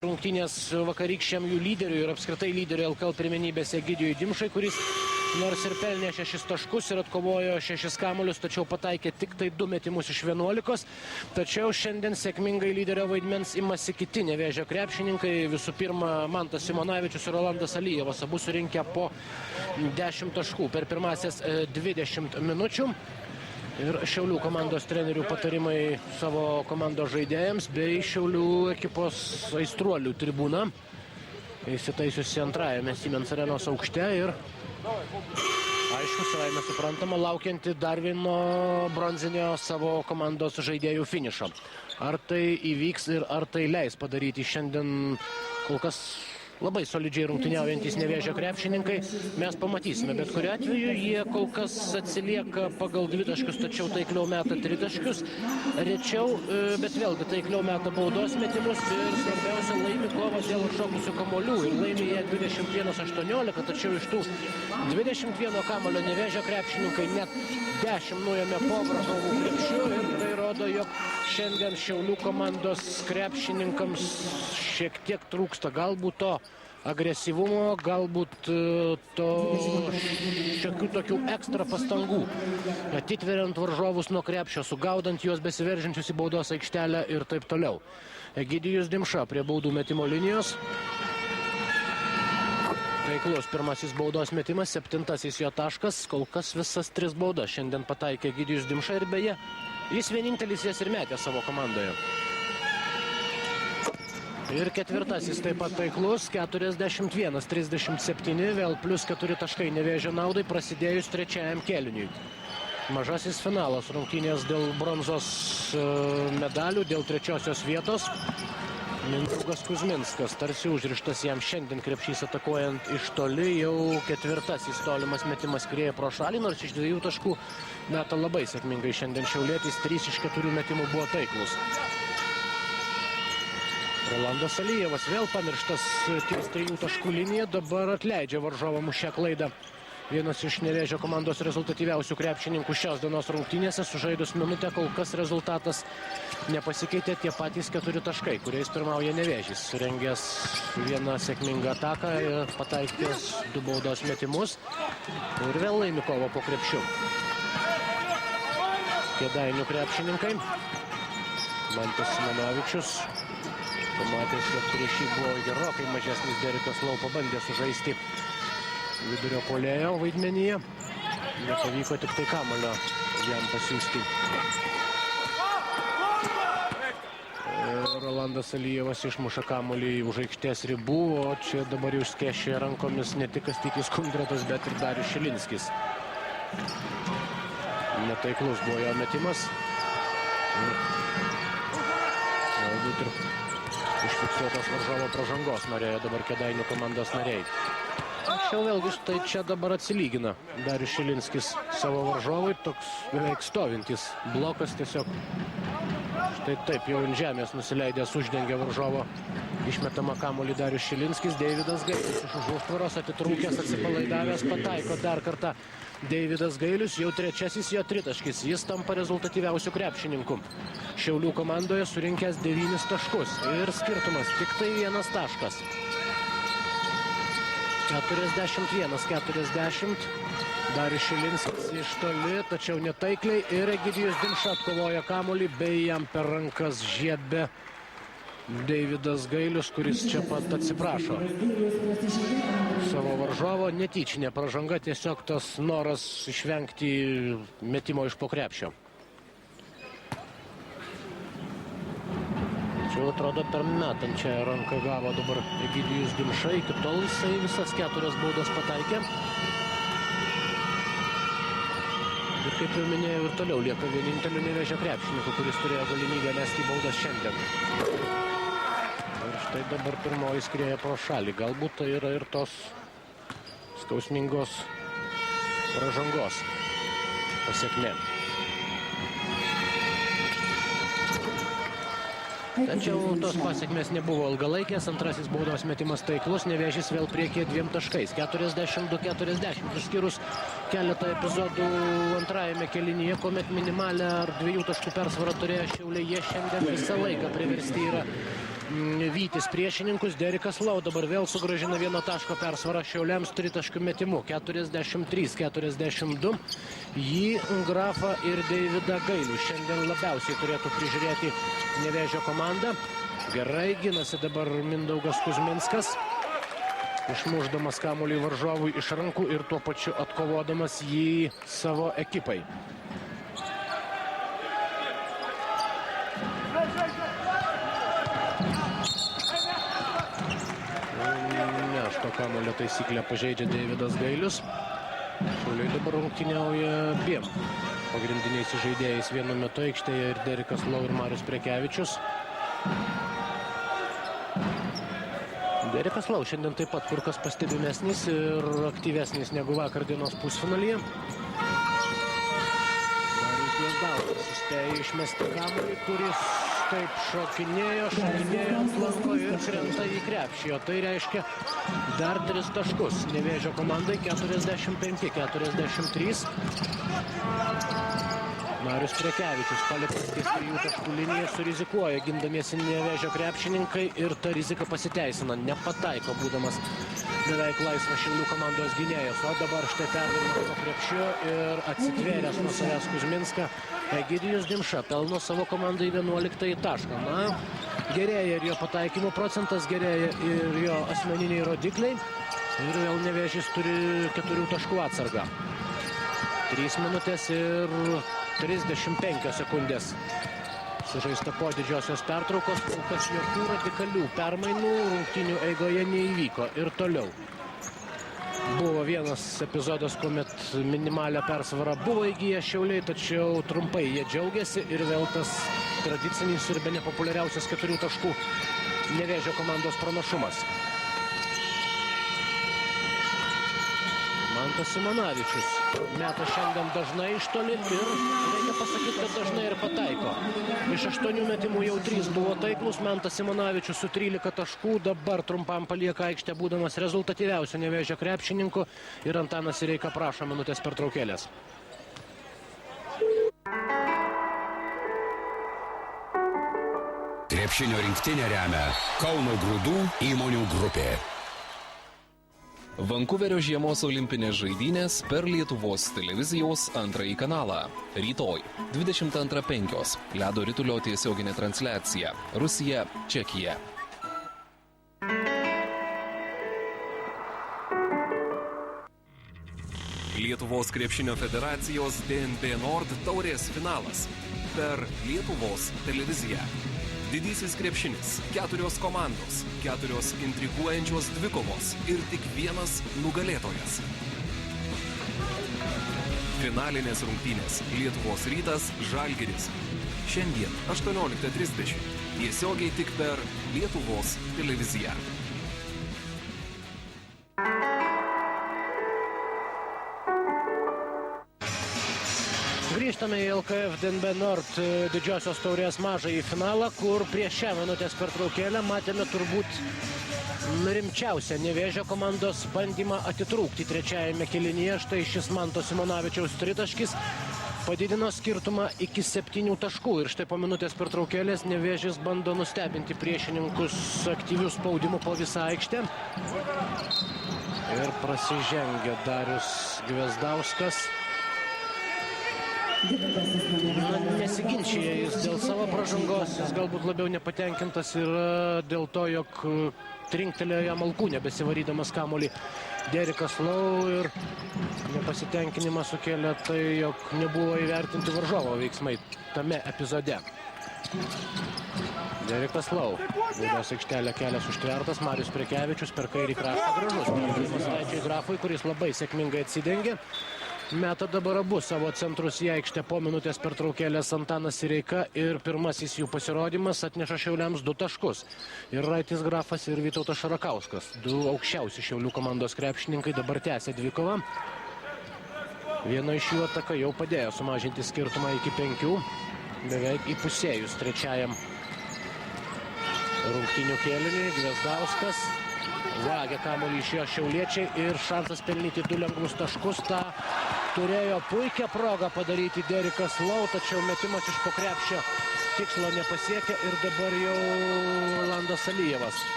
Rungtynės vakarykščiam jų lyderiui ir apskritai lyderiui LKL pirmenybėse Egidijui Dimšai, kuris nors ir pelnė 6 taškus ir atkovojo 6 kamuolius, tačiau pataikė tik tai 2 metimus iš 11. Tačiau šiandien sėkmingai lyderio vaidmens imasi kiti Nevėžio krepšininkai. Visų pirma, Mantas Simonavičius ir Rolandas Alijevas, abu surinkę po 10 taškų per pirmasias 20 minučių. Ir Šiaulių komandos trenerių patarimai savo komandos žaidėjams bei Šiaulių ekipos aistruolių tribūna, įsitaisiusi antrajame Siemens Arenos aukšte ir aišku, savaime suprantama, laukianti dar vieno bronzinio savo komandos žaidėjų finišo. Ar tai įvyks ir ar tai leis padaryti šiandien kol kas labai solidžiai rungtyniaujantys Nevėžio krepšininkai, mes pamatysime. Bet kuriuo atveju jie kol kas atsilieka pagal 2 taškus, tačiau taikliau meta 3 taškus. Rečiau, bet vėlgi taikliau meta baudos metimus ir svarbiausia laimi kovą dėl šokusių kamuolių. Ir laimi jie 21-18, tačiau iš tų 21 kamuolio Nevėžio krepšininkai net 10 nuėmė po varžovų krepšiu. Ir tai rodo, jog šiandien Šiaulių komandos krepšininkams šiek tiek trūksta galbūt to agresyvumo, galbūt to šiokių tokių ekstra pastangų, atitveriant varžovus nuo krepšio, sugaudant juos besiveržiančius į baudos aikštelę ir taip toliau. Egidijus Dimša prie baudų metimo linijos. Taiklus pirmasis baudos metimas, 7-asis jo taškas, kol kas visas 3 baudas šiandien pataikė Egidijus Dimša ir beje, jis vienintelis jas ir metė savo komandoje. Ir 4-asis taip pat taiklus, 41-37, vėl plus 4 taškai Nevėžio naudai prasidėjus 3-ajam kėliniui. Mažasis finalas rungtynės dėl bronzos medalių, dėl 3-osios vietos. Mindaugas Kuzminskas, tarsi užrištas jam šiandien krepšys atakuojant iš toli, jau 4-asis tolimas metimas skrieja pro šalį, nors iš 2 taškų meta labai sėkmingai šiandien šiaulietis, 3 iš 4 metimų buvo taiklus. Rolandas Alijevas vėl pamirštas ties 3 taškų linija, dabar atleidžia varžovams šią klaidą. Vienas iš Nevėžio komandos rezultatyviausių krepšininkų šios dienos rungtynėse, sužaidus minutę, kol kas rezultatas nepasikeitė, tie patys 4 taškai, kuriais pirmauja Nevėžis. Surengęs vieną sėkmingą ataką ir pataikęs 2 baudos metimus. Ir vėl laimi kovą po krepšiu. Kėdainių krepšininkai. Mantas Simonavičius. Pamatęs, jog prieš jį buvo gerokai mažesnis Derikas Lau, pabandė sužaisti vidurio puolėjo vaidmenyje. Nepavyko tik tai kamuolio jam pasiųsti. Rolandas Alijevas išmuša kamuolį už aikštės ribų, o čia dabar jau skėšė rankomis ne tik Kastytis Kundratas, bet ir Darius Šilinskis. Netaiklus buvo jo metimas. Galbūt ir užfiksuotos varžovo pražangos norėjo dabar Kėdainių komandos nariai. Tačiau vėlgi štai čia dabar atsilygina Darius Šilinskis savo varžovui, toks beveik stovintis blokas tiesiog. Štai taip jau ant žemės nusileidęs uždengė varžovo išmetamą kamuolį Darius Šilinskis. Deividas Gailius iš už užtvaros atitrūkęs, atsipalaidavęs, pataiko dar kartą Deividas Gailius, jau 3-asis jo tritaškis. Jis tampa rezultatyviausių krepšininkų Šiaulių komandoje, surinkęs 9 taškus. Ir skirtumas tik tai 1 taškas. 41-40. Darius Šilinskis iš toli, tačiau netaikliai. Ir Egidijus Dimša atkovoja kamuolį, bei jam per rankas žiebė Deividas Gailius, kuris čia pat atsiprašo savo varžovo. Netyčinė pražanga, tiesiog tas noras išvengti metimo iš po krepšio. Čia atrodo per metančią ranką gavo dabar Egidijus Dimša, iki tol jisai visas 4 baudas pataikė. Ir kaip jau minėjau, ir toliau lieka vieninteliu Nevėžio krepšininku, kuris turėjo galimybę mesti baudas šiandien. Ir štai dabar pirmoji skrieja pro šalį. Galbūt tai yra ir tos skausmingos pražangos pasekmė. Tačiau tos pasiekmės nebuvo ilgalaikės. Antrasis baudos metimas taiklus. Nevėžis vėl priekyje 2 taškais. 42-40. Išskyrus keletą epizodų antrajame kėlinyje, kuomet minimalę ar 2 taškų persvarą turėjo Šiauliai. Jie šiandien visą laiką priversti yra vytis priešininkus. Derikas Lau dabar vėl sugrąžina 1 taško persvarą Šiauliams tritaškių metimu. 43-42. Jį, Grafą ir Deividą Gailių šiandien labiausiai turėtų prižiūrėti Nevėžio komanda. Gerai ginasi dabar Mindaugas Kuzminskas, išmušdamas kamuolį varžovui iš rankų ir tuo pačiu atkovodamas jį savo ekipai. Nešto kamuolio taisyklę pažeidžia Deividas Gailius. Šiauliai dabar rungtyniauja dviem pagrindiniais žaidėjais vienu metu aikštėje, ir Derikas Lau ir Marius Prekevičius. Derikas Lau šiandien taip pat kur kas pastebimesnis ir aktyvesnis negu vakar dienos pusfinalyje. Marius Gvazdauskas suspėjo išmesti kamuolį, kuris taip šokinėjo ant lanko ir krenta į krepšį. O tai reiškia dar 3 taškus. Nevėžio komandai 45-43. Marius Prekevičius paliktas ties 3 taškų liniją, surizikuoja gindamiesi Nevėžio krepšininkai ir ta rizika pasiteisina. Nepataiko, būdamas beveik laisvas Šiaulių komandos gynėjas. O dabar štai perdavimas po krepšiu ir atsitvėręs nuo savęs Kuzminską Egidijus Dimša pelno savo komandai 11 tašką. Na, gerėja ir jo pataikymų procentas, gerėja ir jo asmeniniai rodikliai. Ir vėl Nevėžis turi 4 taškų atsargą. 3 minutės ir 35 sekundės sužaista po didžiosios pertraukos. Kol kas jokių radikalių permainų rungtynių eigoje neįvyko. Ir toliau buvo vienas epizodas, kuomet minimalią persvarą buvo įgiję Šiauliai, tačiau trumpai jie džiaugiasi ir vėl tas tradicinis ir bene populiariausias 4 taškų Nevėžio komandos pranašumas. Mantas Simonavičius meta šiandien dažnai iš toli ir reikia pasakyti, kad dažnai ir pataiko. Iš 8 metimų jau 3 buvo taiklus. Mantas Simonavičius su 13 taškų dabar trumpam palieka aikštę, būdamas rezultatyviausiu Nevėžio krepšininku, ir Antanas Sireika prašo minutės pertraukėlės. Krepšinio rinktinę remia Kauno Grūdų įmonių grupė. Vankuverio žiemos olimpinės žaidynės per Lietuvos televizijos 2 kanalą. Rytoj 22:05. Ledo ritulio tiesioginė transliacija. Rusija, Čekija. Lietuvos krepšinio federacijos DNB Nord taurės finalas per Lietuvos televiziją. Didysis krepšinis, 4 komandos, 4 intriguojančios dvikovos ir tik 1 nugalėtojas. Finalinės rungtynės Lietuvos Rytas, Žalgiris. Šiandien 18:30. Tiesiogiai tik per Lietuvos televiziją. Grįžtame į LKF DNB Nord didžiosios taurės mažąjį finalą, kur prieš šią minutės pertraukėlę matėme turbūt rimčiausią Nevėžio komandos bandymą atitrūkti trečiajame kėlinyje. Štai šis Manto Simonavičiaus tritaškis padidino skirtumą iki 7 taškų. Ir štai po minutės pertraukėlės Nevėžis bando nustebinti priešininkus aktyvių spaudimų po visą aikštę. Ir prasižengia Darius Gvazdauskas. Nesiginčia jis dėl savo pražangos, jis galbūt labiau nepatenkintas yra dėl to, jog trinktelėjo jam alkūnę besivarydamas kamuolį Derikas Lau, ir nepasitenkinimą sukėlė tai, jog nebuvo įvertinti varžovo veiksmai tame epizode. Derikas Lau, baudos aikštelė kelias užtvertas, Marius Prekevičius per kairį kraštą gražus. Perdavimas Vaičiui Grafui, kuris labai sėkmingai atsidengė. Meta dabar abu savo centrus į aikštę po minutės pertraukėlės Antanas Sireika, ir pirmasis jų pasirodymas atneša Šiauliams 2 taškus. Ir Raitis Grafas ir Vytautas Šarakauskas, 2 aukščiausi Šiaulių komandos krepšininkai, dabar tęsia dvikovą. Viena iš jų ataka jau padėjo sumažinti skirtumą iki 5, beveik įpusėjus trečiajam rungtynių kėliniui. Gvazdauskas vagia kamuolį iš jo šiauliečiai ir šansas pelnyti 2 lengvus taškus. Ta turėjo puikią progą padaryti Derikas Lau, tačiau metimas iš po krepšio tikslo nepasiekia ir dabar jau Rolandas Alijevas